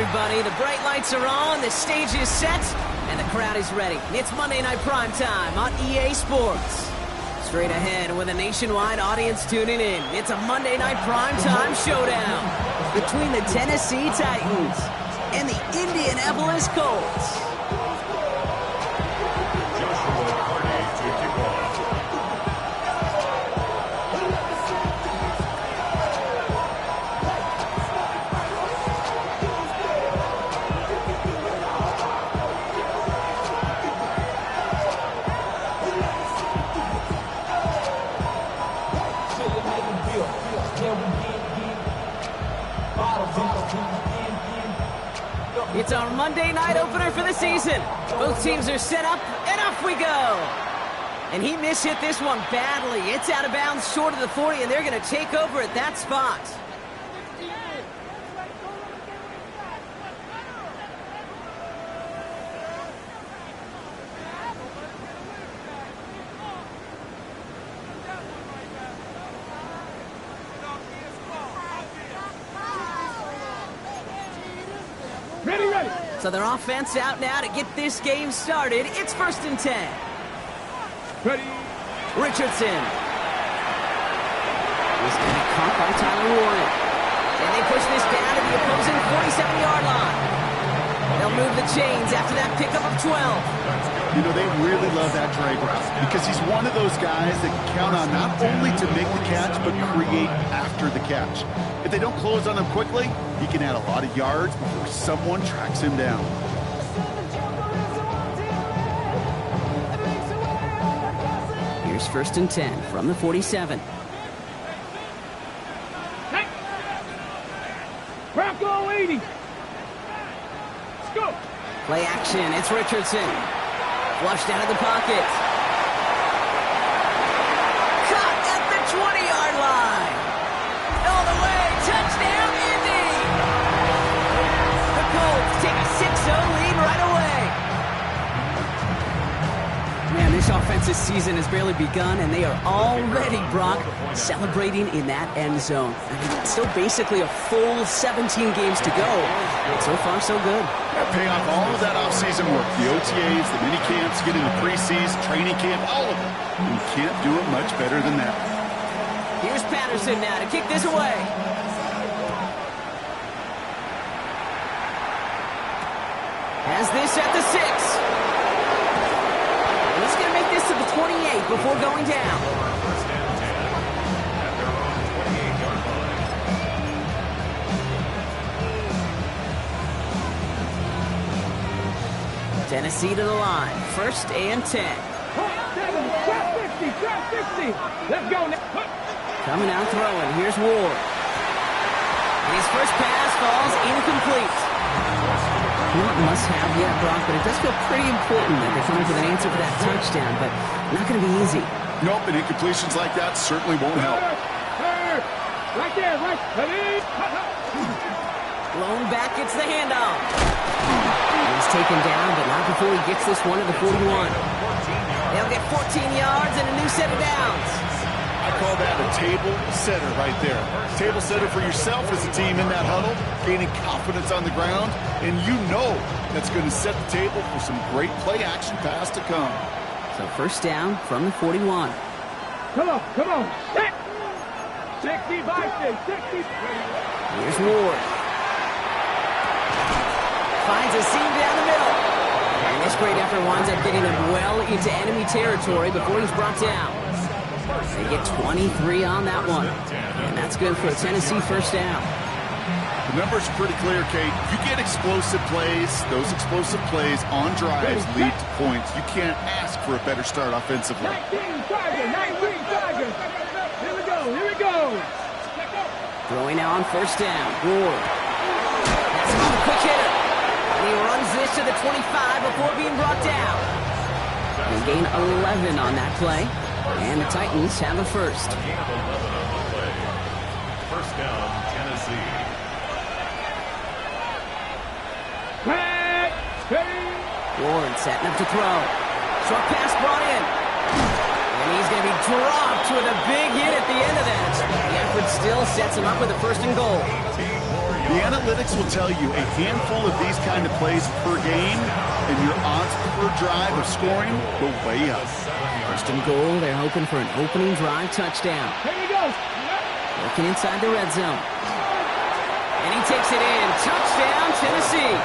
everybody. The bright lights are on, the stage is set, and the crowd is ready. It's Monday Night Primetime on EA Sports. Straight ahead with a nationwide audience tuning in. It's a Monday Night Primetime showdown between the Tennessee Titans and the Indianapolis Colts. It's our Monday night opener for the season. Both teams are set up, and off we go. And he mishit this one badly. It's out of bounds short of the 40, and they're going to take over at that spot. So their offense out now to get this game started. It's 1st and 10. Ready. Richardson. He's going to be caught by Tyler Warren. And they push this down to the opposing 47-yard line. They'll move the chains after that pickup of 12. You know, they really love that Drager because he's one of those guys that can count on not only to make the catch, but create after the catch. If they don't close on him quickly, he can add a lot of yards before someone tracks him down. Here's 1st and 10 from the 47. Hey. Bronco 80. Let's go. Play action. It's Richardson. Flushed out of the pocket. Caught at the 20-yard line. All the way. Touchdown, Indy. The Colts take a 6-0 lead right away. Man, this offensive season has barely begun, and they are already, Brock, celebrating in that end zone. I mean, it's still basically a full 17 games to go. And so far, so good. Paying off all of that offseason work, the OTAs, the mini camps, getting the preseason, training camp, all of it. You can't do it much better than that. Here's Patterson now to kick this away. Has this at the 6. And he's going to make this to the 28 before going down. Tennessee to the line. 1st and 10. Trap 50. Let's go now. Coming out throwing. Here's Ward. His first pass falls incomplete. Not must-have yet, Brock, but it does feel pretty important that they're coming with an answer for that touchdown, but not going to be easy. Nope, and incompletions like that certainly won't help. Right there, right. Ready? Blown back, it's the handoff. He's taken down, but not before he gets this one to the 41. They'll get 14 yards and a new set of downs. I call that a table setter right there. Table setter for yourself as a team in that huddle, gaining confidence on the ground, and you know that's going to set the table for some great play-action pass to come. So 1st down from the 41. Come on. 60 by 60. Here's Ward. Finds a seam down the middle. And this great effort winds up getting him well into enemy territory before he's brought down. They get 23 on that one. And that's good for a Tennessee 1st down. The numbers are pretty clear, Kate. You get explosive plays. Those explosive plays on drives lead to points. You can't ask for a better start offensively. 19 Tigers. Here we go. Throwing now on 1st down. Ward. That's another quick hitter. And he runs this to the 25 before being brought down. They gain 11 on that play. And the Titans have a 1st. 1st down, Tennessee. Ward setting up to throw. Short pass brought in. And he's going to be dropped with a big hit at the end of that. The effort still sets him up with a 1st and goal. 18 more The analytics will tell you a handful of these kind of plays per game, and your odds per drive of scoring go way up. First and goal, they're hoping for an opening drive touchdown. Here we go. Looking inside the red zone. And he takes it in. Touchdown, Tennessee.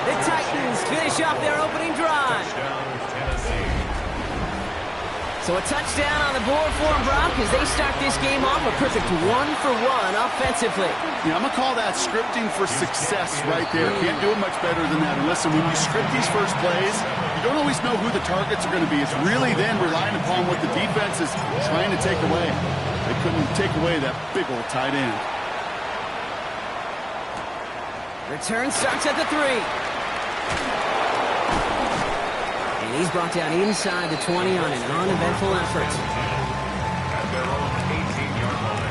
The Titans finish off their opening drive. So a touchdown on the board for them, Brock, as they start this game off a perfect 1-for-1 offensively. Yeah, I'm going to call that scripting for success right there. Can't do it much better than that. And listen, when you script these first plays, you don't always know who the targets are going to be. It's really then relying upon what the defense is trying to take away. They couldn't take away that big old tight end. Return starts at the 3. And he's brought down inside the 20 on an uneventful effort. At their own 18-yard line.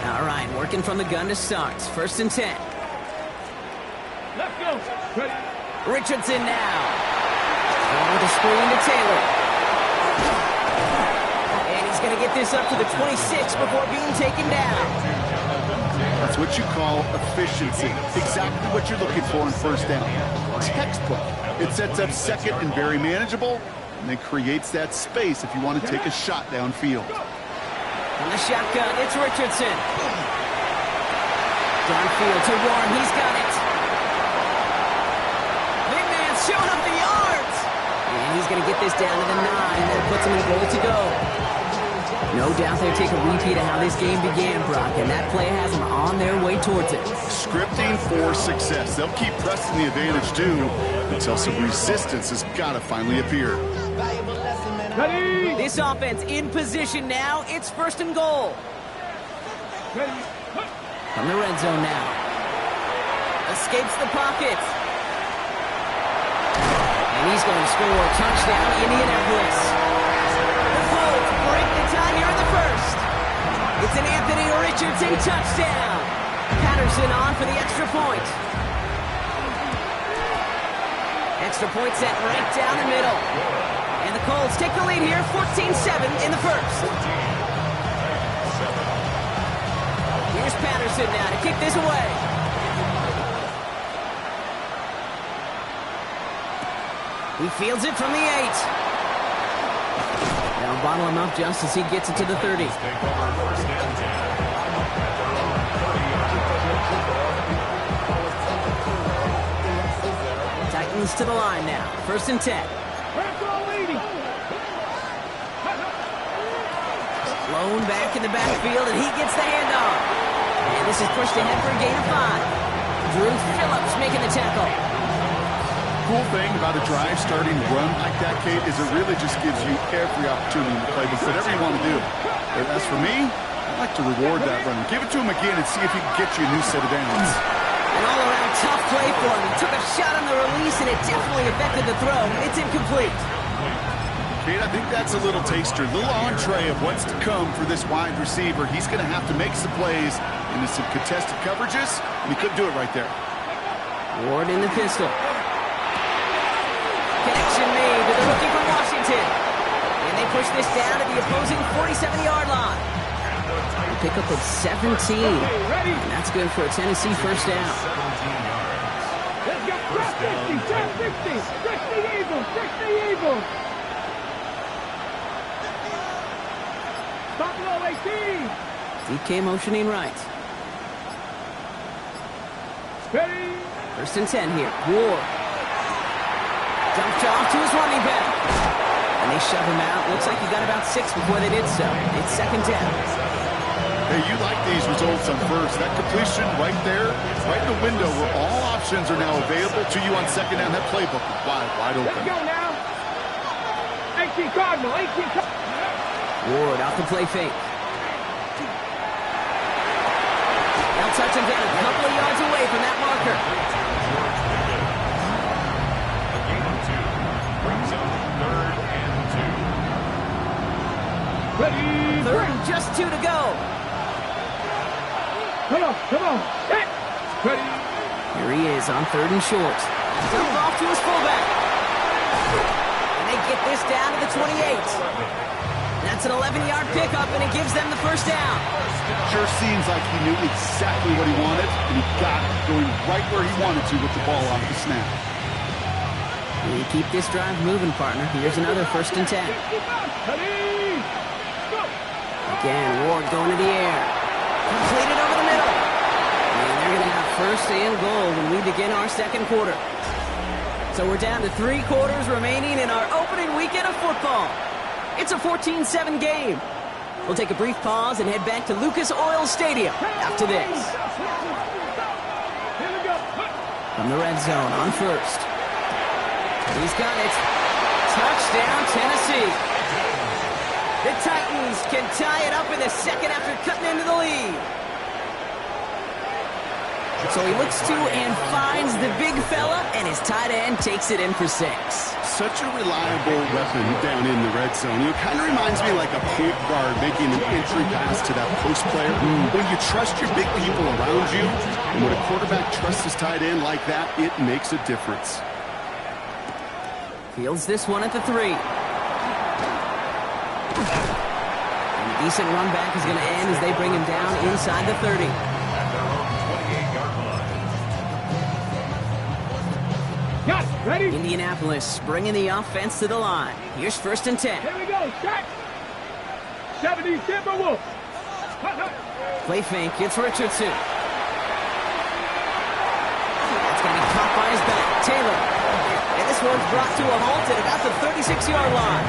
All right, working from the gun to start. First and 10. Let's go. Ready. Richardson now. Going with the screen to Taylor. And he's going to get this up to the 26 before being taken down. That's what you call efficiency. Exactly what you're looking for in first down. Textbook. It sets up second and very manageable, and then creates that space if you want to take a shot downfield. On the shotgun, it's Richardson. Downfield to Warren, he's got it. Big man's showing up the yards. And he's going to get this down to the 9, and that puts him in goal to go. No doubt they'll take a repeat of how this game began, Brock, and that play has them on their way towards it. Scripting for success. They'll keep pressing the advantage too until some resistance has got to finally appear. Ready. This offense in position now. It's first and goal. Ready. From the red zone now. Escapes the pocket. And he's going to score a touchdown, Indianapolis. The Colts break the tie here in the first. It's an Anthony Richardson touchdown. Patterson on for the extra point. Extra point set right down the middle. And the Colts take the lead here, 14-7 in the first. Here's Patterson now to kick this away. He fields it from the 8. They'll bottle him up just as he gets it to the 30. Take over first and 10. Titans to the line now. First and 10. Lone back in the backfield, and he gets the handoff. And this is pushed ahead for a gain of 5. Drew Phillips making the tackle. Cool thing about a drive starting run like that, Kate, is it really just gives you every opportunity to play with whatever you want to do. But as for me, I'd like to reward that run. Give it to him again and see if he can get you a new set of downs. An all-around tough play for him. He took a shot on the release, and it definitely affected the throw. It's incomplete. Kate, I think that's a little taster, a little entree of what's to come for this wide receiver. He's going to have to make some plays into some contested coverages, and he couldn't do it right there. Ward in the pistol. Connection made to the rookie from Washington. And they push this down to the opposing 47-yard line. They pick up at 17. And that's good for a Tennessee first down. 17 yards. Let's go. First down, 60. 60 Eagles. 60 Eagles. Stop low 18. DK motioning right. Ready. First and 10 here. Ward. Dumped off to his running back. And they shove him out. Looks like he got about 6 before they did so. It's second down. Hey, you like these results on first. That completion right there, right in the window where all options are now available to you on second down. That playbook is wide Let's open. go now. 18 Cardinal. 18 Cardinal. Ward out the play fake. They'll touch him down a couple of yards away from that marker. A gain of 2 brings up 3rd and 2. Ready. Third and just 2 to go. Come on. Hit. Ready. Here he is on 3rd and short. Dump off to his fullback. And they get this down to the 28. That's an 11-yard pickup, and it gives them the first down. Sure seems like he knew exactly what he wanted, and he got it, going right where he wanted to with the ball off the snap. We keep this drive moving, partner. Here's another 1st and 10. Again, Ward going to the air. Completed over the middle. And they're going to have 1st and goal when we begin our 2nd quarter. So we're down to 3 quarters remaining in our opening weekend of football. It's a 14-7 game. We'll take a brief pause and head back to Lucas Oil Stadium after this. From the red zone on 1st. He's got it. Touchdown, Tennessee. The Titans can tie it up in the 2nd after cutting into the lead. So he looks to and finds the big fella, and his tight end takes it in for 6. Such a reliable weapon down in the red zone. It kind of reminds me like a point guard making an entry pass to that post player. When you trust your big people around you, and when a quarterback trusts his tight end like that, it makes a difference. Fields this one at the 3. And a decent run back is going to end as they bring him down inside the 30. Got it. Ready? Indianapolis bringing the offense to the line. Here's 1st and 10. Here we go. Start. 70 Timberwolves. Play fake. It's Richardson. That's going to be caught by his back. Taylor. And this one's brought to a halt at about the 36-yard line.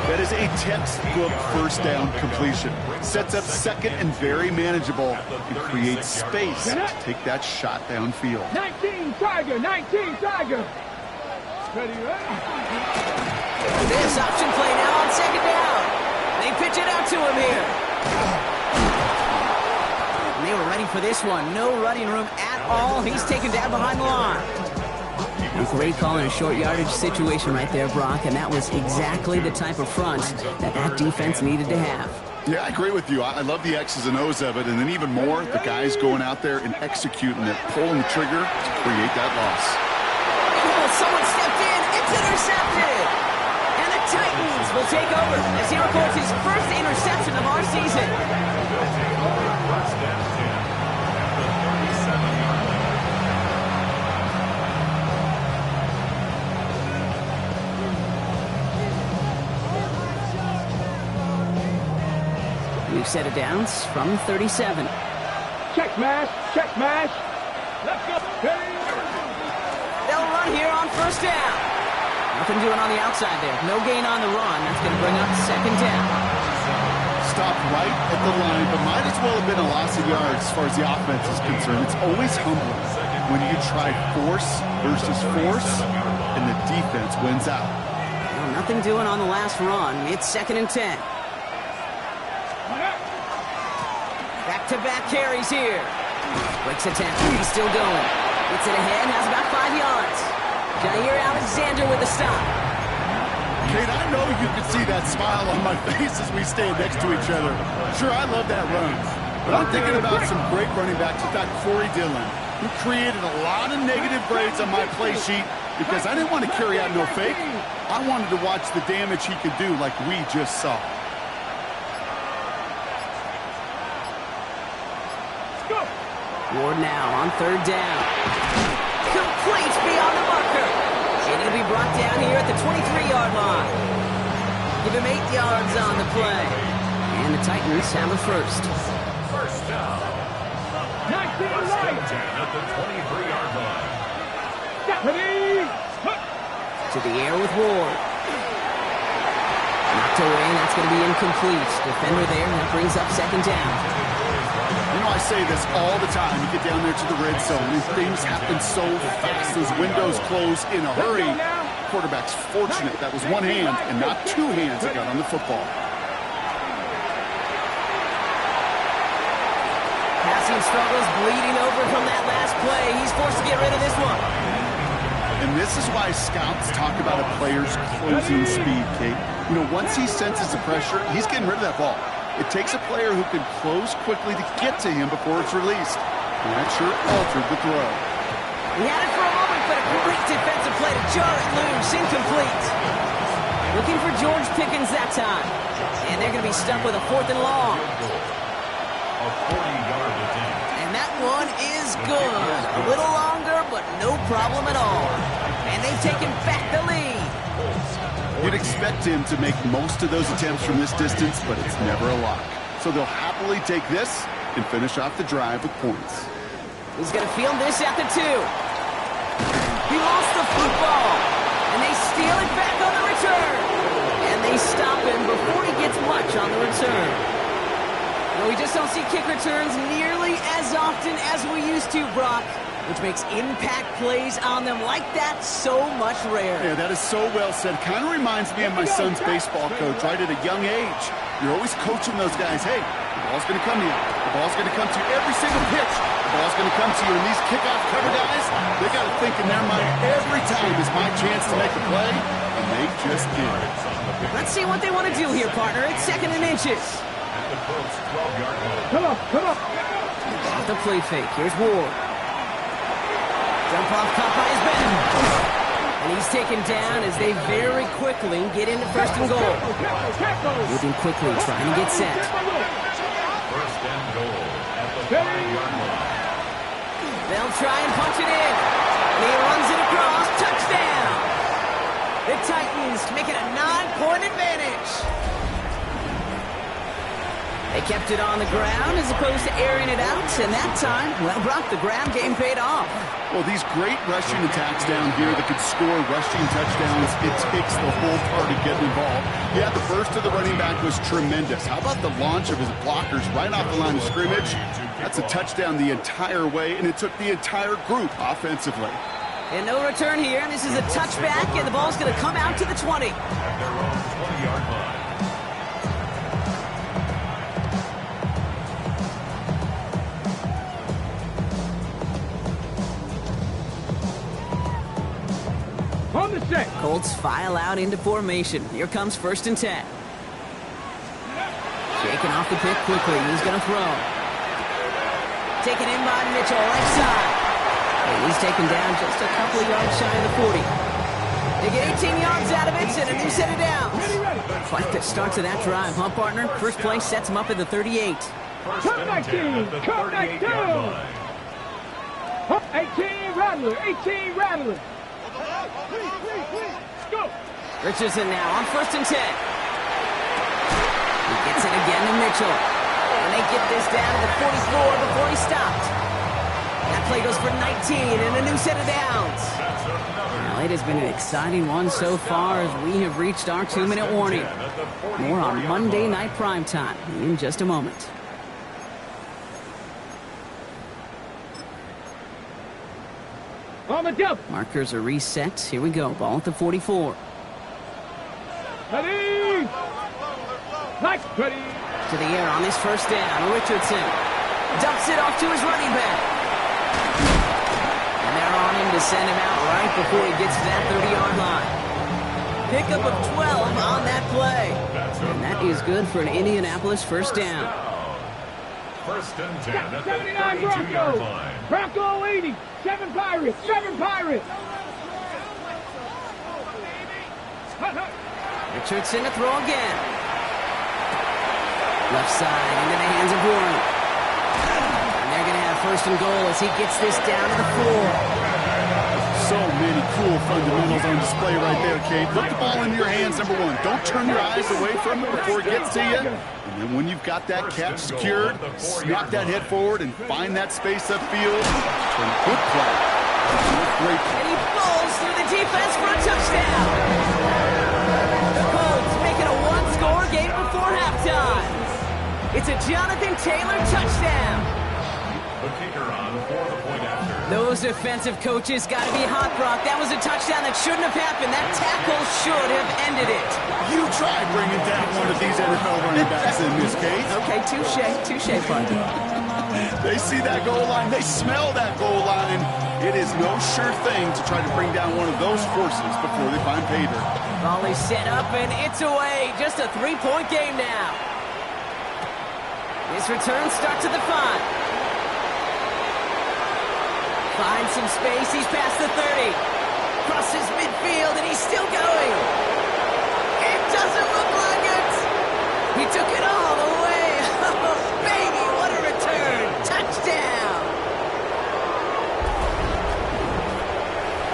That is a textbook 1st down completion. Sets up 2nd and very manageable and creates space to take that shot downfield. 19 Tiger. 19 Tiger. Ready, ready. This option play now on 2nd down. They pitch it out to him here. And they were ready for this one. No running room at all. He's taken down behind the line. A great call in a short yardage situation right there, Brock, and that was exactly the type of front that defense needed to have. Yeah, I agree with you. I love the X's and O's of it, and then even more, the guys going out there and executing it, pulling the trigger to create that loss. Oh, someone stepped in. It's intercepted. And the Titans will take over as he records his 1st interception of our season. We've set it down from 37. Check mash. Check mash. Let's go. Ready. They'll run here on 1st down. Nothing doing on the outside there. No gain on the run. That's going to bring up 2nd down. Stopped right at the line, but might as well have been a loss of yards as far as the offense is concerned. It's always humbling when you try force versus force, and the defense wins out. Well, nothing doing on the last run. It's 2nd and 10. Back-to-back carries here. Breaks a tackle. He's still going. Gets it ahead. Has about 5 yards. Jair Alexander with the stop. Kate, I know you can see that smile on my face as we stand next to each other. Sure, I love that run. But I'm thinking about some great running backs. In fact, Corey Dillon, who created a lot of negative grades on my play sheet because I didn't want to carry out no fake. I wanted to watch the damage he could do like we just saw. Ward now on 3rd down. Complete beyond the marker. And he'll be brought down here at the 23-yard line. Give him 8 yards on the play. And the Titans have a 1st. 1st down. 19 right. At the 23-yard line. Stephanie. To the air with Ward. Knocked away, and that's going to be incomplete. Defender there, and that brings up 2nd down. You know, I say this all the time. You get down there to the red zone, and things happen so fast. Those windows close in a hurry. Quarterback's fortunate that was one hand and not 2 hands that got on the football. Passing struggles, bleeding over from that last play. He's forced to get rid of this one. And this is why scouts talk about a player's closing speed, Kate. You know, once he senses the pressure, he's getting rid of that ball. It takes a player who can close quickly to get to him before it's released. And that sure altered the throw. He had it for a moment, but a great defensive play to jar it loose. Incomplete. Looking for George Pickens that time. And they're going to be stuck with a 4th and long. A 40-yard attempt. And that one is good. A little longer, but no problem at all. And they've taken back the lead. You'd expect him to make most of those attempts from this distance, but it's never a lock. So they'll happily take this and finish off the drive with points. He's going to field this at the 2. He lost the football. And they steal it back on the return. And they stop him before he gets much on the return. No, we just don't see kick returns nearly as often as we used to, Brock, which makes impact plays on them like that so much rarer. Yeah, that is so well said. Kind of reminds me of my son's baseball coach right at a young age. You're always coaching those guys, hey, the ball's going to come to you. The ball's going to come to you every single pitch. The ball's going to come to you. And these kickoff cover guys, they got to think in their mind every time is my chance to make a play, and they just did. Let's see what they want to do here, partner. It's 2nd and inches. At the Colts 12-yard line. Come on, come on. The play fake. Here's Ward. Jump off caught by his Ben. And he's taken down as they very quickly get into 1st and goal. Moving quickly, trying to get set. 1st and goal at the 5-yard line. They'll try and punch it in. And he runs it across. Touchdown! The Titans make it a 9-point advantage. They kept it on the ground as opposed to airing it out. And that time, well, Brock, the ground game paid off. Well, these great rushing attacks down here that could score rushing touchdowns, it takes the whole party getting involved. Yeah, the burst of the running back was tremendous. How about the launch of his blockers right off the line of scrimmage? That's a touchdown the entire way, and it took the entire group offensively. And no return here. This is a touchback, and the ball's going to come out to the 20. At their own 20-yard line. On the set. Colts file out into formation. Here comes 1st and 10. Shaking off the pick quickly. He's going to throw. Taken in by Mitchell, right side. And he's taken down just a couple of yards shy of the 40. They get 18 yards out of it, and a new set of downs. Quite the start to that drive, huh, partner? First play sets him up at the 38. Come back in. Come back down. 18 Rattler. 18 Rattler. Go. Richardson now on 1st and 10. He gets it again to Mitchell. And they get this down to the 44 before he stopped. That play goes for 19 and a new set of downs. Well, it has been an exciting one so far as we have reached our 2-minute warning. More on Monday Night Primetime in just a moment. On the double. Markers are reset. Here we go. Ball at the 44. Ready. Nice. Ready. To the air on his 1st down. Richardson dumps it off to his running back. And they're on him to send him out right before he gets to that 30-yard line. Pickup of 12 on that play. And that is good for an Indianapolis 1st down. 1st and 10 at the 79 32-yard Bronco. line. Bronco 80. 7 Pirates. 7 Pirates. Richardson to throw again. Left side into the hands of Warren. And they're going to have 1st and goal as he gets this down to the 4. So many cool fundamentals on display right there, Kate. Put the ball into your hands, number one. Don't turn your eyes away from it before it gets to you. And then when you've got that catch secured, knock that head forward and find that space upfield. Good play. Great play. And he falls through the defense for a touchdown. The Colts make it a 1-score game before halftime. It's a Jonathan Taylor touchdown. The kicker on for the point after. Those defensive coaches got to be hot, Brock. That was a touchdown that shouldn't have happened. That tackle should have ended it. You tried bringing down one of these NFL running backs in this case. Okay, touche, partner. They see that goal line. They smell that goal line. It is no sure thing to try to bring down one of those horses before they find pay dirt. Ball is set up, and it's away. Just a 3-point game now. This return starts at the 5. Finds some space. He's past the 30. Crosses midfield, and he's still going. doesn't look like it. He took it all the way. Oh, baby, what a return. Touchdown.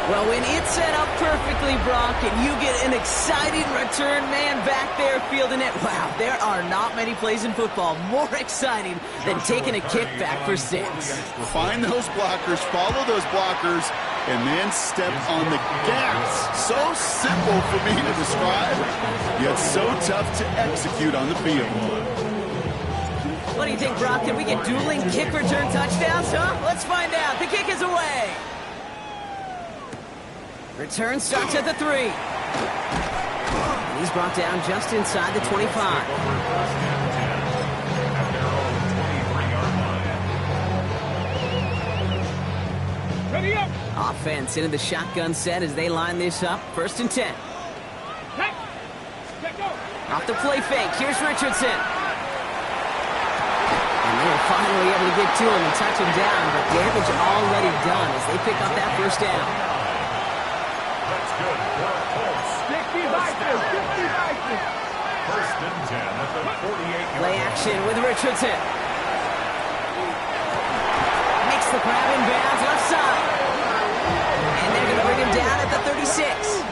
Well, when it's set up perfectly, Brock, and you get an exciting return man back there fielding it, wow, there are not many plays in football more exciting than taking a kickback for 6. Find those blockers, follow those blockers, and then step on the gas. So simple for me to describe, yet so tough to execute on the field. What do you think, Brock? Can we get dueling kick return touchdowns, huh? Let's find out. The kick is away. Return starts at the 3. And he's brought down just inside the 25. Ready up. Offense into the shotgun set as they line this up. 1st and 10. Hey. Let go. Off the play fake. Here's Richardson. And they were finally able to get to him and touch him down, but damage already done as they pick up that 1st down. That's good for Colts. 50 First and 10 at the 48-yard Play action with Richardson. Makes the grab in bounds left side. And they're going to bring him down at the 36.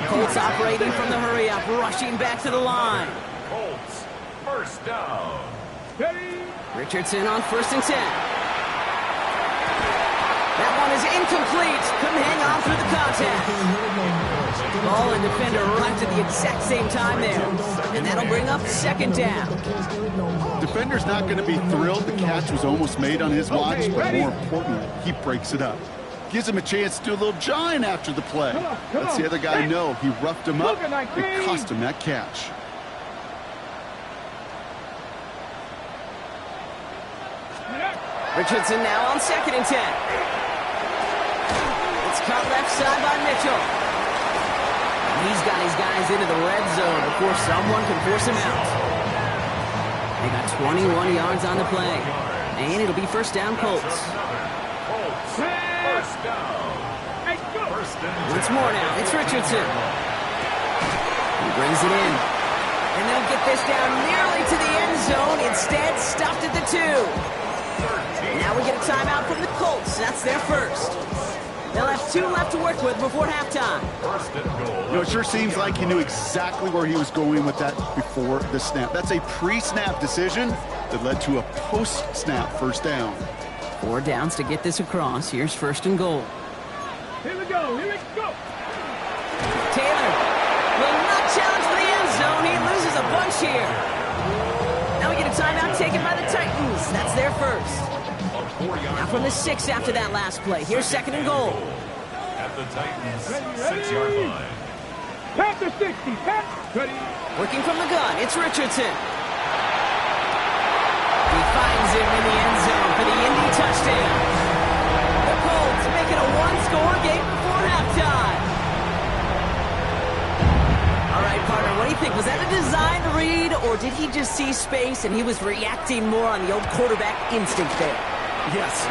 Colts operating from the hurry up, rushing back to the line. Colts, first down. Richardson on 1st and 10. That one is incomplete. Couldn't hang on through the contact. Ball and defender arrived at the exact same time there. And that'll bring up 2nd down. Defender's not going to be thrilled the catch was almost made on his watch, but more importantly, he breaks it up. Gives him a chance to do a little jawing after the play. Lets the other guy know he roughed him up and cost him that catch. Richardson now on 2nd and 10. It's cut left side by Mitchell. He's got his guys into the red zone before someone can force him out. They got 21 yards on the play. And it'll be 1st down Colts. First down. Once more now, it's Richardson. He brings it in. And they'll get this down nearly to the end zone. Instead, stopped at the 2. Now we get a timeout from the Colts. That's their 1st. They'll have 2 left to work with before halftime. First and goal. You know, it sure seems like he knew exactly where he was going with that before the snap. That's a pre-snap decision that led to a post-snap 1st down. 4 downs to get this across. Here's 1st and goal. Here we go. Taylor will not challenge for the end zone. He loses a bunch here. Now we get a timeout taken by the Titans. That's their 1st. Now from the 6 after that last play. Here's 2nd and goal. At the Titans' 6-yard line. Panther 60. Ready. Working from the gun, it's Richardson. He finds him in the end zone for the Indy touchdown. The Colts make it a 1-score game before halftime. All right, partner, what do you think? Was that a design read, or did he just see space and he was reacting more on the old quarterback instinct there? Yes.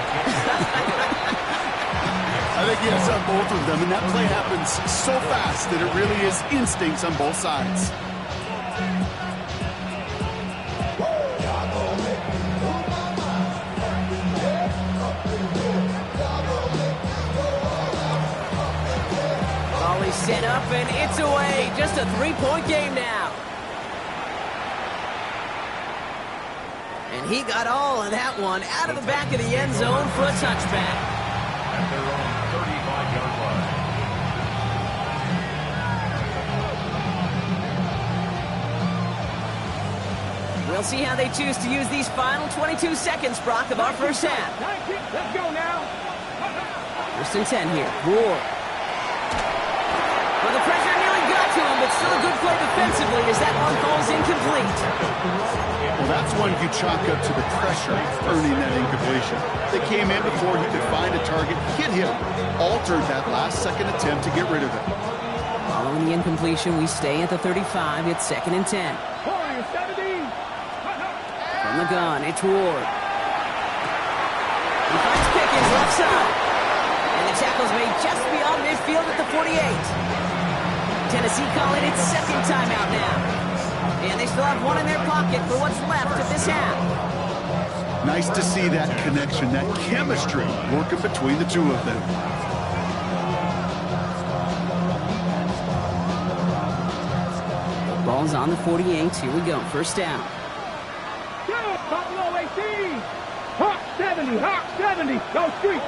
I think yes on both of them, and that play happens so fast that it really is instincts on both sides. Volley set up, and it's away. Just a 3-point game now. And he got all of that one out of the back of the end zone for a touchback. At their own 35-yard line. We'll see how they choose to use these final 22 seconds, Brock, of our 1st half. 19. Let's go now. 1st and 10 here. Ward. Well, the pressure nearly got to him, but still a good play defensively as that one falls incomplete. Well, that's one you chalk up to the pressure earning that incompletion. They came in before he could find a target, hit him, altered that last-second attempt to get rid of it. Following the incompletion, we stay at the 35. It's 2nd and 10. From the gun, it's Ward. He finds Pickens left side. And the tackle's made just beyond midfield at the 48. Tennessee calling its second timeout now. And they still have one in their pocket for what's left of this half. Nice to see that connection, that chemistry working between the two of them. Ball's on the 48. Here we go. First down. Buffalo 18. Hawk 70. Hawk 70. Go street.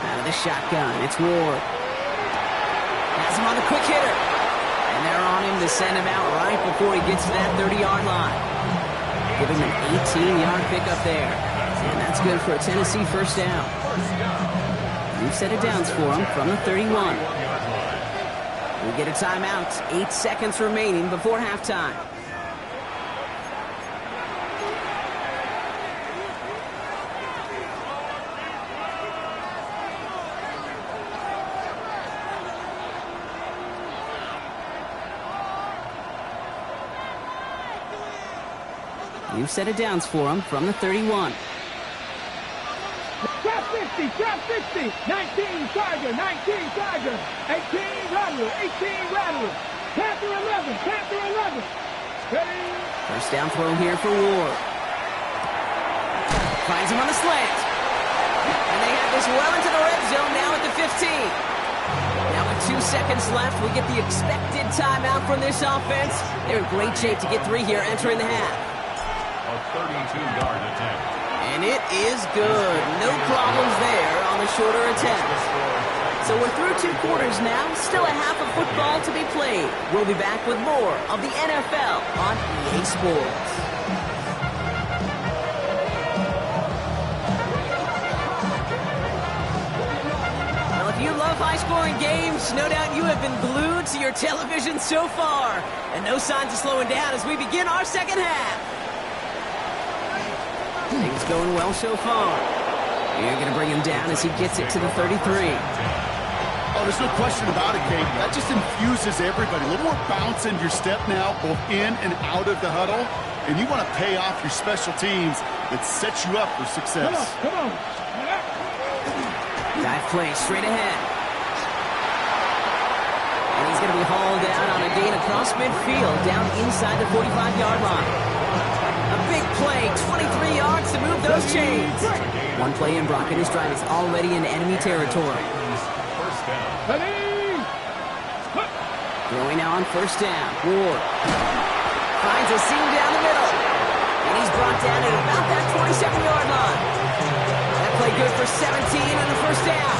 Out of the shotgun. It's Ward. Has him on the quick hitter. And they're on him to send him out right before he gets to that 30-yard line. Giving him an 18-yard pickup there. And that's good for a Tennessee first down. New set of downs for him from the 31. We get a timeout. 8 seconds remaining before halftime. New set of downs for him from the 31. Trap 60, trap 60. 19 Charger, 19 Charger. 18 Rattler, 18 Rattler. Panther 11, Panther 11. Ready? First down throw here for Ward. Finds him on the slant. And they have this well into the red zone now at the 15. Now with 2 seconds left, we get the expected timeout from this offense. They're in great shape to get 3 here entering the half. A 32-yard attempt. And it is good. No problems there on the shorter attempt. So we're through 2 quarters now. Still a half of football to be played. We'll be back with more of the NFL on EA Sports. Well, if you love high-scoring games, no doubt you have been glued to your television so far. And no signs of slowing down as we begin our second half. Things going well so far. You're going to bring him down as he gets it to the 33. Oh, there's no question about it, Kate. That just infuses everybody. A little more bounce in your step now, both in and out of the huddle. And you want to pay off your special teams that sets you up for success. Come on. Dive play straight ahead. And he's going to be hauled down on a gain across midfield, down inside the 45-yard line. A big play, 23 yards to move those chains. One play in, Brock, and his drive is already in enemy territory. First down. Ready? Throwing now on first down. Ward finds a seam down the middle. And he's brought down at about that 27-yard line. That play good for 17 and the first down.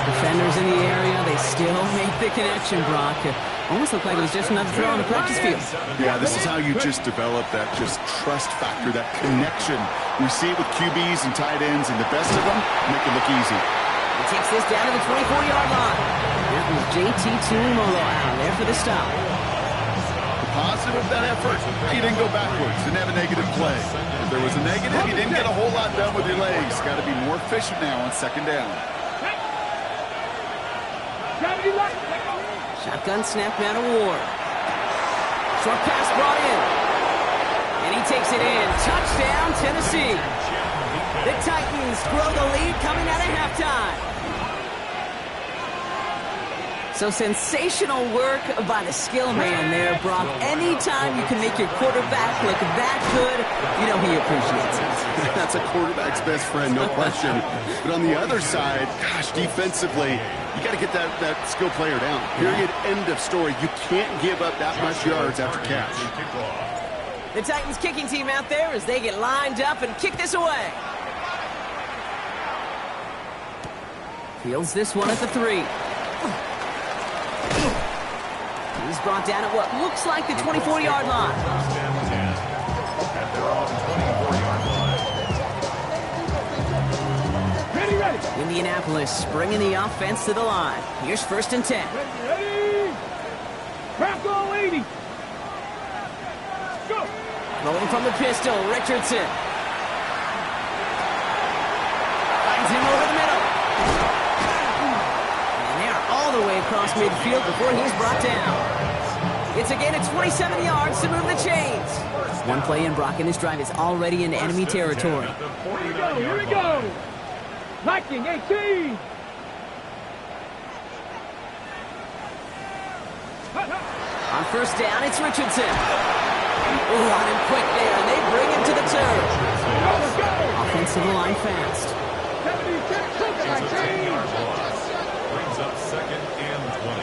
Defenders in the area, they still make the connection, Brock. Almost looked like it was just another throw on the practice field. Yeah, this is how you just develop that just trust factor, that connection. We see it with QBs and tight ends, and the best of them make it look easy. He takes this down to the 24-yard line. That was JT Tuimoloau out there for the stop. The positive of that effort, he didn't go backwards, didn't have a negative play. If there was a negative, you didn't get a whole lot done with your legs. Got to be more efficient now on second down. Shotgun snap now to Ward. Short pass brought in. And he takes it in. Touchdown, Tennessee. The Titans grow the lead coming out of halftime. So sensational work by the skill man there, Brock. Anytime you can make your quarterback look that good, you know he appreciates it. That's a quarterback's best friend, no question. But on the other side, gosh, defensively, you got to get that skill player down. Period, end of story. You can't give up that much yards after catch. The Titans kicking team out there as they get lined up and kick this away. Fields this one at the 3. He's brought down at what looks like the 24-yard line. At their own 24-yard line. Ready. Indianapolis bringing the offense to the line. Here's first and 10. Ready. Bronco 80. Go. Rolling from the pistol, Richardson. Finds him over the middle. And they are all the way across midfield before he's brought down. It's a gain of 27 yards to move the chains. One play in, Brock, and this drive is already in enemy territory. Here we go. Viking 18. On first down, it's Richardson. Ooh, on him quick there, and they bring him to the turf. Let's go. Offensive line fast. 76, 19. Brings up 2nd and 20.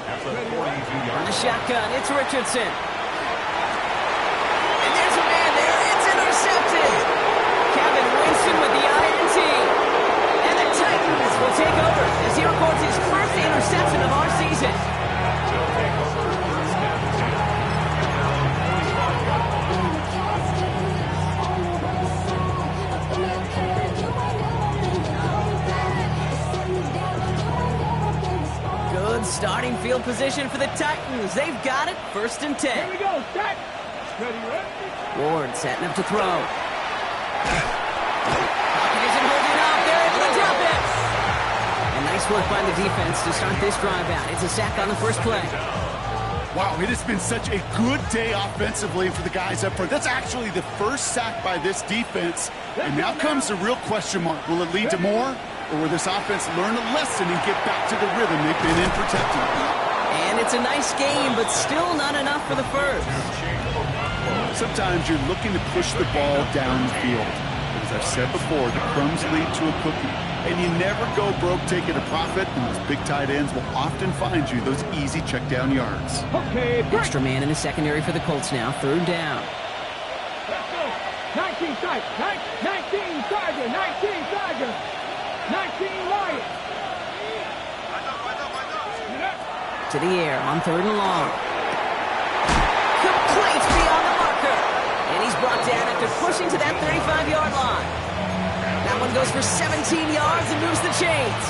That's a 42-yard. On the shotgun, it's Richardson. And there's a man there. It's intercepted. Kevin Winston with the INT. And the Titans will take over as he records his first interception of our season. They'll take over 1st and 10. Good starting field position for the Titans. They've got it. 1st and 10. Here we go. Set. Ready, ready. Ward setting up to throw. Pocket isn't holding up. They're able to drop it. And nice work by the defense to start this drive out. It's a sack on the first play. Wow, it has been such a good day offensively for the guys up front. That's actually the first sack by this defense. And now comes the real question mark. Will it lead to more? Or will this offense learn a lesson and get back to the rhythm they've been in protecting? And it's a nice game, but still not enough for the first. Sometimes you're looking to push the ball down the field. But as I've said before, the crumbs lead to a cookie. And you never go broke taking a profit, and those big tight ends will often find you those easy check down yards. Okay, break. Extra man in the secondary for the Colts now. 3rd down. Let's go. 19 Tiger. 19 Tiger. 19 Tiger. 19 Lions. To the air on 3rd and long. Complete beyond the marker. And he's brought down after pushing to that 35-yard line. That one goes for 17 yards and moves the chains.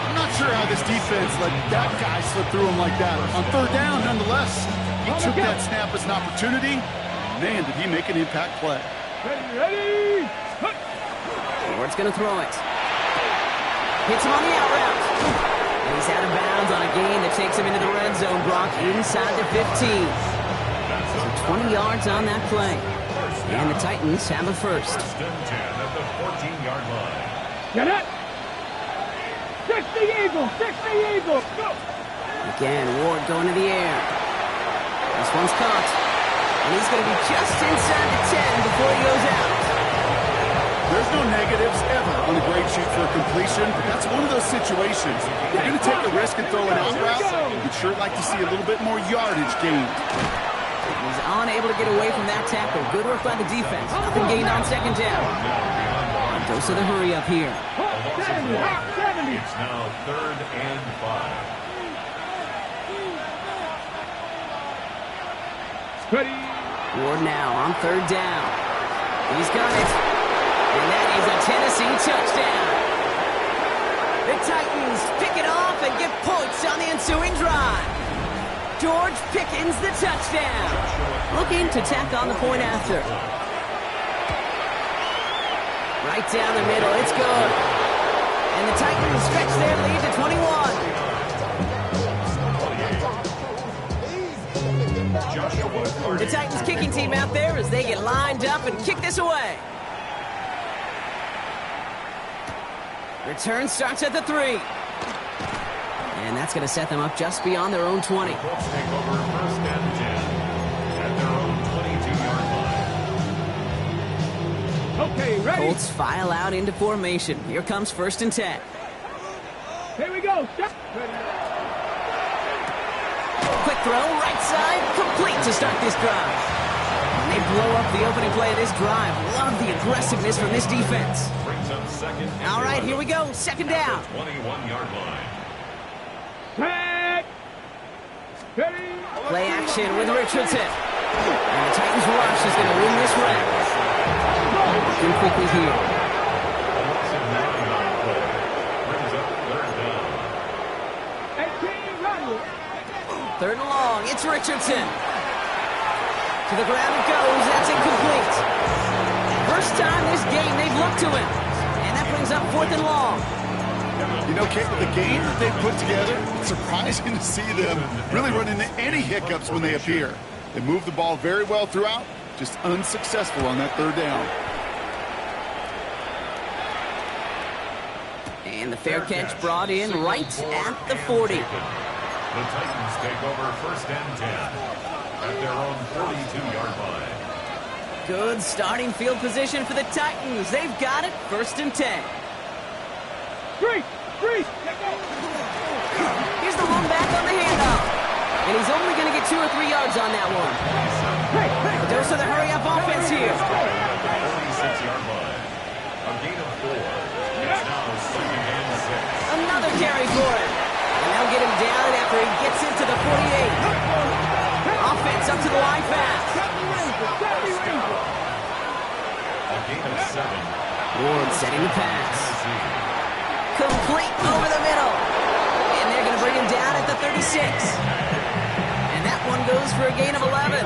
I'm not sure how this defense let that guy slip through him like that. On 3rd down, nonetheless, he took that snap as an opportunity. Man, did he make an impact play. Ready. Ward's going to throw it. Hits him on the out route. And he's out of bounds on a gain that takes him into the red zone, Brock, inside the 15. So 20 yards on that play. And the Titans have a first. 1st and 10 at the 14-yard line. Get it. 60 Eagles. 60 Eagles. Go. Again, Ward going to the air. This one's caught. And he's going to be just inside the 10 before he goes out. There's no negatives ever on a grade sheet for a completion, but that's one of those situations. If you're going to take a risk and throw an out route, you'd sure like to see a little bit more yardage gained. He's unable to get away from that tackle. Good work by the defense. Nothing gained on 2nd down. Dose of the hurry up here. 70. 70. It's now 3rd and 5. Ready. Ward now on 3rd down. He's got it. And that is a Tennessee touchdown. The Titans pick it off and get points on the ensuing drive. George Pickens the touchdown. Looking to tack on the point after. Right down the middle. It's good. And the Titans stretch their lead to 21. The Titans kicking team out there as they get lined up and kick this away. Return starts at the 3. And that's going to set them up just beyond their own 20. Colts take over 1st and 10 at their own 22-yard line. Okay, ready. Colts file out into formation. Here comes 1st and 10. Here we go. Step. Quick throw, right side, complete to start this drive. And they blow up the opening play of this drive. Love the aggressiveness from this defense. Brings up 2nd and All right, 11. here we go. 2nd down. 21-yard line. Set. Ready. Play action with Richardson. And the Titans rush is going to win this round. Working quickly here. Colts in 9 on the play. Brings up 3rd down. 18 Rodgers. 3rd and long. It's Richardson. To the ground it goes. That's incomplete. First time this game they've looked to him. And that brings up 4th and long. You know, Kate, with the game that they put together, it's surprising to see them really run into any hiccups when they appear. They move the ball very well throughout, just unsuccessful on that third down. And the fair catch brought in right at the 40. The Titans take over 1st and 10 at their own 42-yard line. Good starting field position for the Titans. They've got it, 1st and 10. Three. Here's the one back on the handoff. And he's only going to get 2 or 3 yards on that one. A dose of the hurry-up offense here. 46-yard line. A gain of 4. It's now 2nd and 6. Another carry for him. And they'll get him down after he gets into the 48. Offense up to the line fast. A gain of 7. Ward setting the pass. Complete over the middle. And they're going to bring him down at the 36. And that one goes for a gain of 11.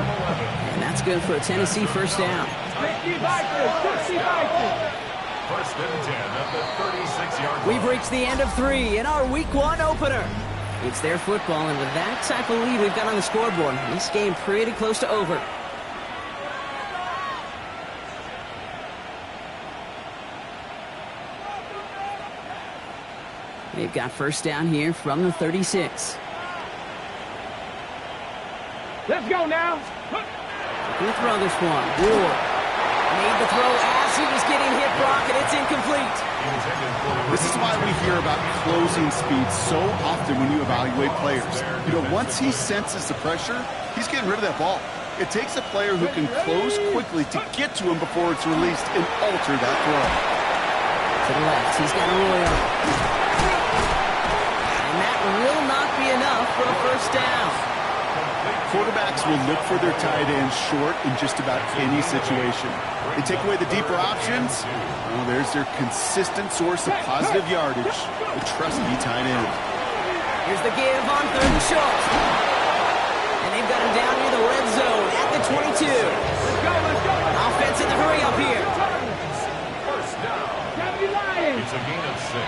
And that's good for a Tennessee 1st down. 1st and 10 at the 36-yard line. We've reached the end of 3 in our Week 1 opener. It's their football, and with that type of lead we've got on the scoreboard, this game pretty close to over. They've got 1st down here from the 36. Let's go now. Gonna throw this one. Ward made the throw as he was getting hit, Brock, and it's incomplete. This is why we hear about closing speed so often when you evaluate players. You know, once he senses the pressure, he's getting rid of that ball. It takes a player who can close quickly to get to him before it's released and alter that throw. To the left, he's got Arroyo. And that will not be enough for a 1st down. Quarterbacks will look for their tight ends short in just about any situation. They take away the deeper options. Well, there's their consistent source of positive yardage, the trusty tight end. Here's the give on 3rd and short. And they've got him down near the red zone at the 22. Let's go. Offense in the hurry up here. 1st down. It's a gain of 6.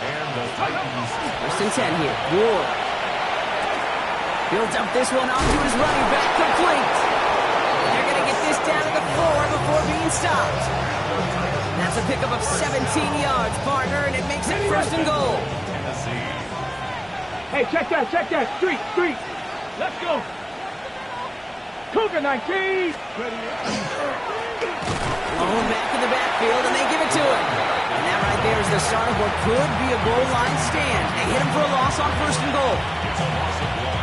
And the Titans. 1st and 10 here. Ward. Builds up this one onto his running back, complete. They're going to get this down to the 4 before being stopped. That's a pickup of 17 yards, partner, and it makes it 1st and goal. Tennessee. Hey, check that. Street. Let's go. Cougar 19. Blown back in the backfield, and they give it to him. And that right there is the start of what could be a goal line stand. They hit him for a loss on 1st and goal. It's a loss of 1.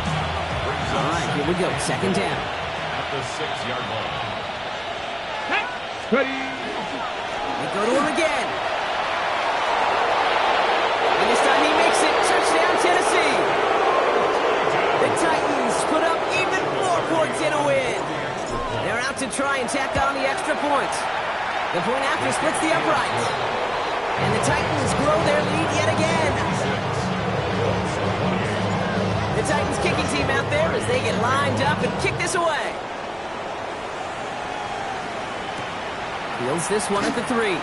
All right, here we go. 2nd down. At the 6-yard line. Ready. They go to him again. And this time he makes it. Touchdown, Tennessee. The Titans put up even more points in a win. They're out to try and tack on the extra point. The point after splits the uprights. And the Titans grow their lead yet again. The Titans kicking team out there as they get lined up and kick this away. Fields this one at the 3.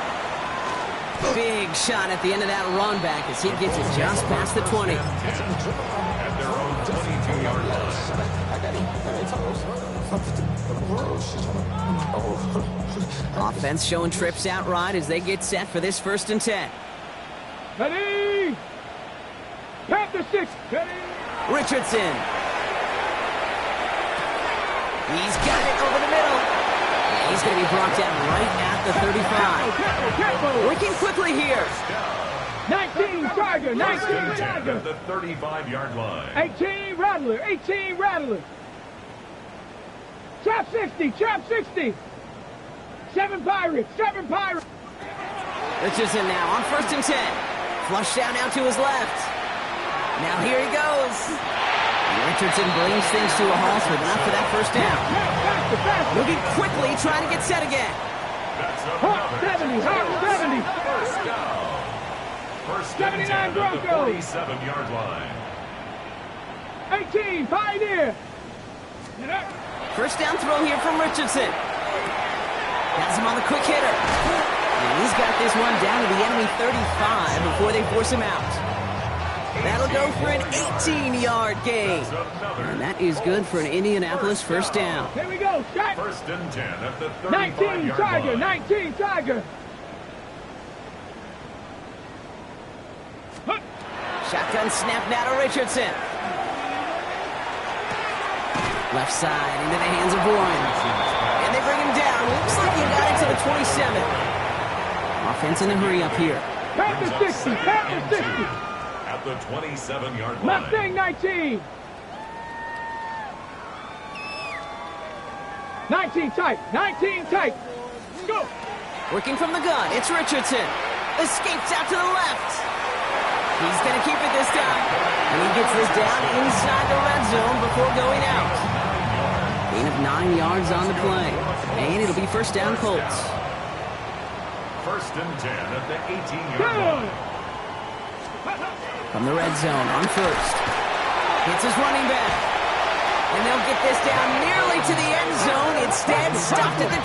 Big shot at the end of that run back as he gets it just past the 20. At their own 22-yard line. Offense showing trips out right as they get set for this 1st and 10. Ready. Panther 6. Ready. Richardson. He's got it over the middle. And he's going to be brought down right at the 35. Working quickly here. 19 Tiger. 19 Tiger. At the 35-yard line. 18 Rattler. 18 Rattler. Trap 60. 7 Pirates. Richardson now on 1st and 10. Flush down now to his left. Now here he goes. And Richardson brings things to a halt, but not for that 1st down. Moving quickly, trying to get set again. That's Hawk 70. Hawk 70. 1st down. 1st and 10 at the Broncos. 47-yard line. 18 Pioneer. 1st down throw here from Richardson. Has him on the quick hitter. And he's got this one down to the enemy 35 before they force him out. That'll go for an 18-yard gain. And that is good for an Indianapolis first down. Here we go, Scott. First and 10 at the 19 35-yard Tiger, line. 19 Tiger. Shotgun snap now to Richardson. Left side into the hands of Warren. And they bring him down. Looks like he got into the 27. Offense in a hurry up here. Panther 60, Panther 60. At the 27-yard line. Mustang 19. 19 tight, 19 tight. Go. Working from the gun, it's Richardson. Escapes out to the left. He's going to keep it this time. And he gets this down inside the red zone before going out. Gain of 9 yards on the play. And it'll be first down Colts. First and 10 at the 18-yard line. From the red zone on first. Hits his running back. And they'll get this down nearly to the end zone. Instead, stopped at the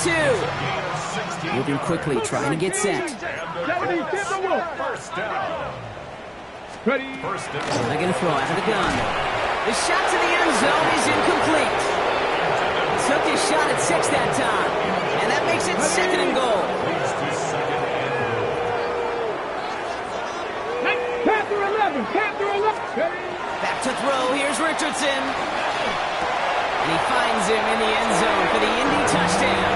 2. Moving quickly, trying to get set. First down. Ready. First and They're going to throw out of the gun. The shot to the end zone is incomplete. Took his shot at 6 that time. And that makes it second and goal. leads to second and goal. Panther 11, Panther 11. Ready. Back to throw. Here's Richardson. And he finds him in the end zone for the Indy touchdown.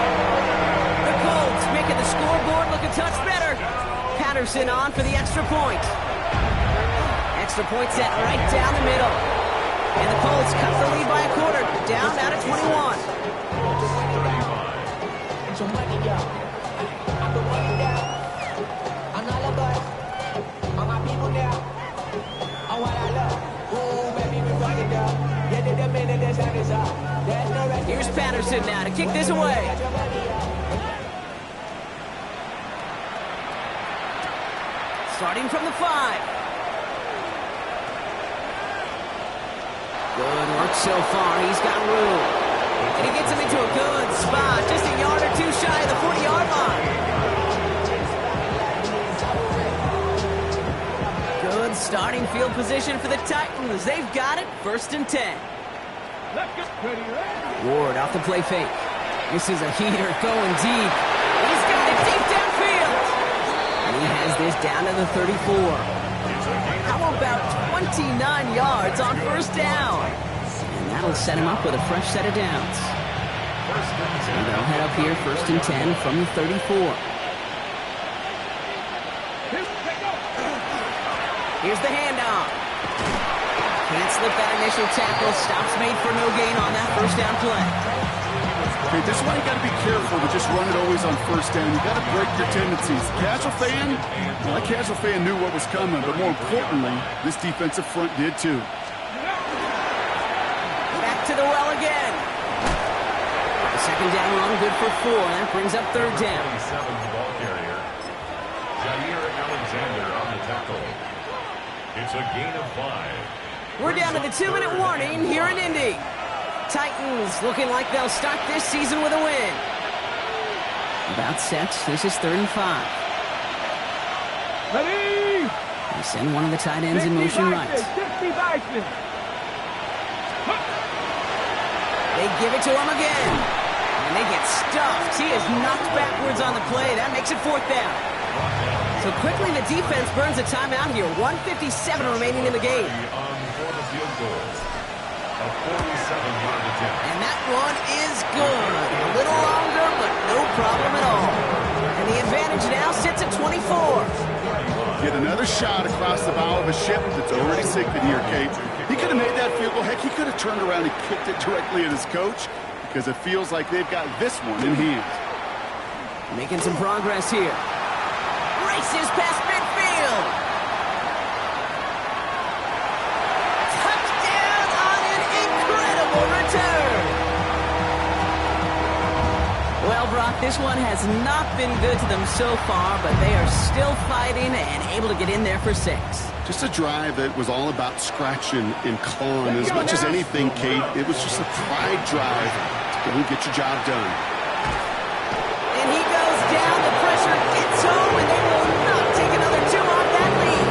The Colts making the scoreboard look a touch better. Patterson on for the extra point. Extra point set right down the middle. And the Colts cut the lead by a quarter. Down now to 21. 35. Here's Patterson now to kick this away. Starting from the 5. Good work so far. He's got room. And he gets him into a good spot. Just a yard or two shy of the 40-yard line. Good starting field position for the Titans. They've got it. First and 10. Let's go. Ready, ready. Ward off the play fake. This is a heater going deep. He's got it deep downfield. And he has this down to the 34. How about 29 yards on first down? And that'll set him up with a fresh set of downs. And they'll head up here first and 10 from the 34. Here's the handoff. Can't slip that initial tackle. Stops made for no gain on that first down play. Okay, this is why you got to be careful to just run it always on first down. You got to break your tendencies. Casual fan, well, that casual fan knew what was coming, but more importantly, this defensive front did too. Back to the well again. The second down run, good for 4. That brings up third down. 27 ball carrier. Jair Alexander on the tackle. It's a gain of 5. We're down to the 2-minute warning here in Indy. Titans looking like they'll start this season with a win. About set. This is 3rd and 5. Ready. They send one of the tight ends in motion right. 60 Bison. They give it to him again. And they get stuffed. He is knocked backwards on the play. That makes it 4th down. So quickly the defense burns a timeout here. 1:57 remaining in the game. On for the field goal. A 47-yard attempt. And that one is good. A little longer, but no problem at all. And the advantage now sits at 24. Get another shot across the bow of a ship that's already sinking here, Kate. He could have made that field goal. Heck, he could have turned around and kicked it directly at his coach because it feels like they've got this one in hand. Making some progress here. Races past midfield. Touchdown on an incredible return. Well, Brock, this one has not been good to them so far, but they are still fighting and able to get in there for 6. Just a drive that was all about scratching and clawing. As much as anything, Kate, it was just a pride drive to go and get your job done. And he goes down. The pressure gets It's home, and they will not take another two off that lead.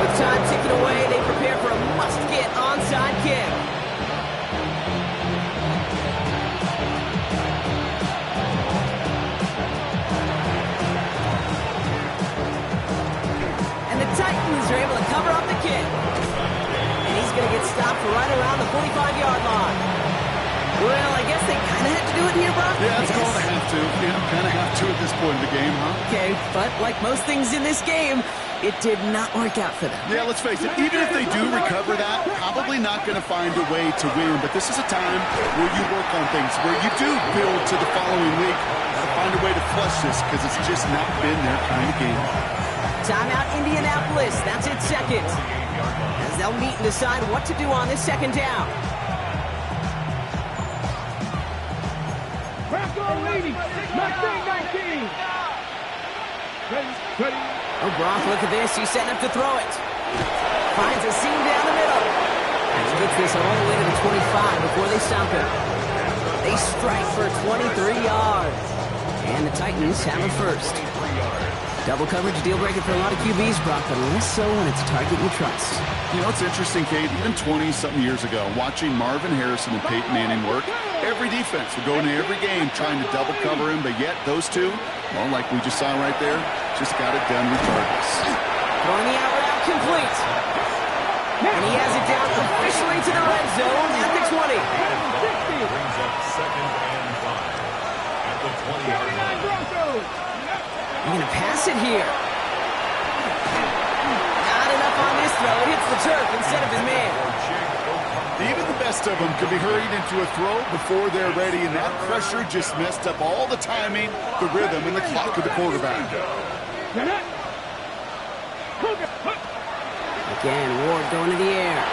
With time ticking away, they prepare for a must-get onside kick. And the Titans are able to cover up the kick. And he's going to get stopped right around the 45-yard line. Well, I guess they kind of had to do it here, Brock. Yeah, it's called a have to. Yeah, kind of have to at this point in the game, huh? Okay, but like most things in this game, it did not work out for them. Yeah, let's face it, even if they do recover that, probably not going to find a way to win. But this is a time where you work on things, where you do build to the following week. Got to find a way to flush this because it's just not been their kind of game. Timeout Indianapolis. That's its second. As they'll meet and decide what to do on this second down. Bronco leading. 19-19. Ready. Oh, Brock, look at this. He's setting up to throw it. Finds a seam down the middle. And he gets this all the way to the 25 before they stop him. They strike for 23 yards. And the Titans have a first. Double coverage, deal breaker for a lot of QBs, Brock, but less so when it's a target you trust. You know, it's interesting, Kate, even 20-something years ago, watching Marvin Harrison and Peyton Manning work, every defense would go into every game trying to double cover him, but yet those two, well, like we just saw right there, just got it done regardless. Throwing the out route complete. And he has it down officially to the red zone at the 20. Brings up 2nd and 5 at the 20-yard line. Broncos. You're going to pass it here. Not enough on this throw. It hits the turf instead of his man. Even the best of them could be hurried into a throw before they're ready, and that pressure just messed up all the timing, the rhythm, and the clock of the quarterback. Again, Ward going to the air.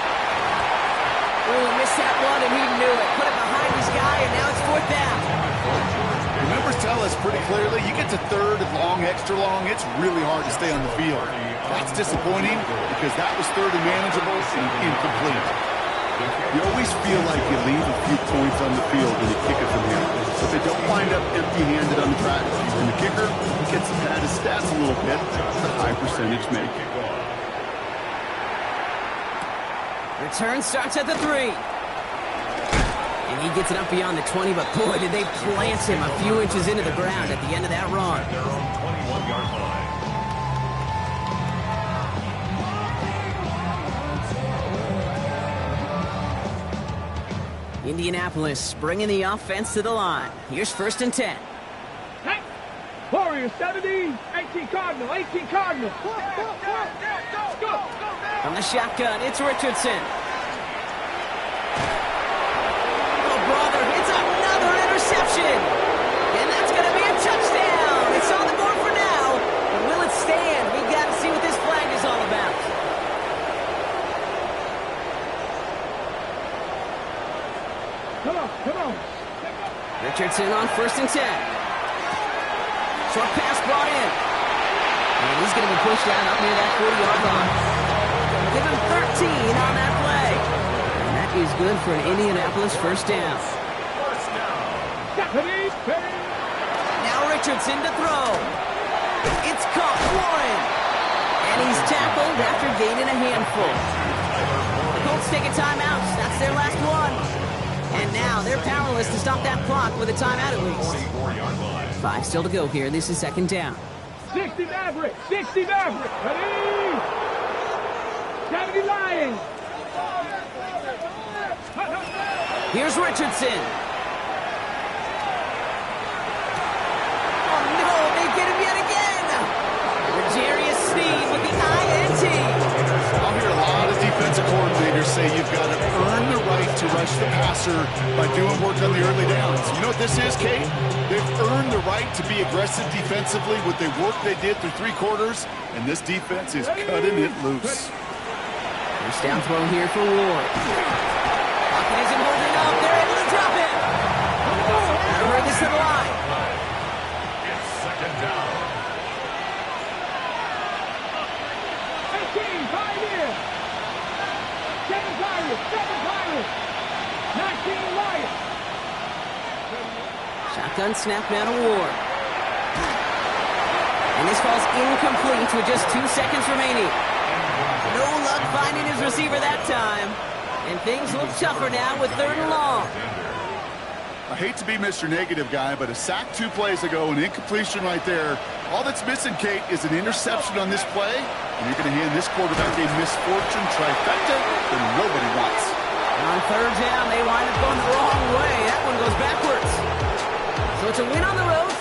Oh, missed that one, and he knew it. Put it behind his guy, and now it's 4th down. The numbers tell us pretty clearly, you get to 3rd and long, extra long, it's really hard to stay on the field. That's disappointing because that was 3rd and manageable and incomplete. You always feel like you leave a few points on the field when you kick it from here, but they don't wind up empty-handed on the track. And the kicker gets to pad his stats a little bit, it's a high percentage make. Return starts at the 3. And he gets it up beyond the 20, but boy, did they plant him a few inches into the ground at the end of that run. Their own 21-yard line. Indianapolis bringing the offense to the line. Here's 1st and 10. Hey. Warriors 70, 18 Cardinal, 18 Cardinal. Go. From the shotgun, it's Richardson. Oh, brother, it's another interception. And that's going to be a touchdown. It's on the board for now. But will it stand? We've got to see what this flag is all about. Come on. Richardson on 1st and 10. Short pass brought in. And he's going to be pushed out up near that 40-yard line. Give him 13 on that play. And that is good for an Indianapolis first down. Now Richardson to throw. It's caught. Warren. And he's tackled after gaining a handful. The Colts take a timeout. That's their last one. And now they're powerless to stop that clock with a timeout at least. 5 still to go here. This is 2nd down. 60 Maverick. Ready? 70 Lions. Here's Richardson. Oh, no, they get him yet again. Regarius Sneed with the INT. I'll hear a lot of defensive coordinators say you've got to earn the right to rush the passer by doing work on the early downs. You know what this is, Kate? They've earned the right to be aggressive defensively with the work they did through 3 quarters, and this defense is cutting it loose. First down throw here for Ward. Pocket isn't holding up. They're able to drop it. Bring this to the line. It's 2nd down. 18 Pioneers. 7 Pirates. 19 Lions. Shotgun snap now to Ward. And this falls incomplete with just 2 seconds remaining. No luck finding his receiver that time. And things look tougher now with 3rd and long. I hate to be Mr. Negative guy, but a sack 2 plays ago, an incompletion right there. All that's missing, Kate, is an interception on this play, and you're going to hand this quarterback a misfortune trifecta that nobody wants. On 3rd down, they wind up going the wrong way. That one goes backwards. So it's a win on the road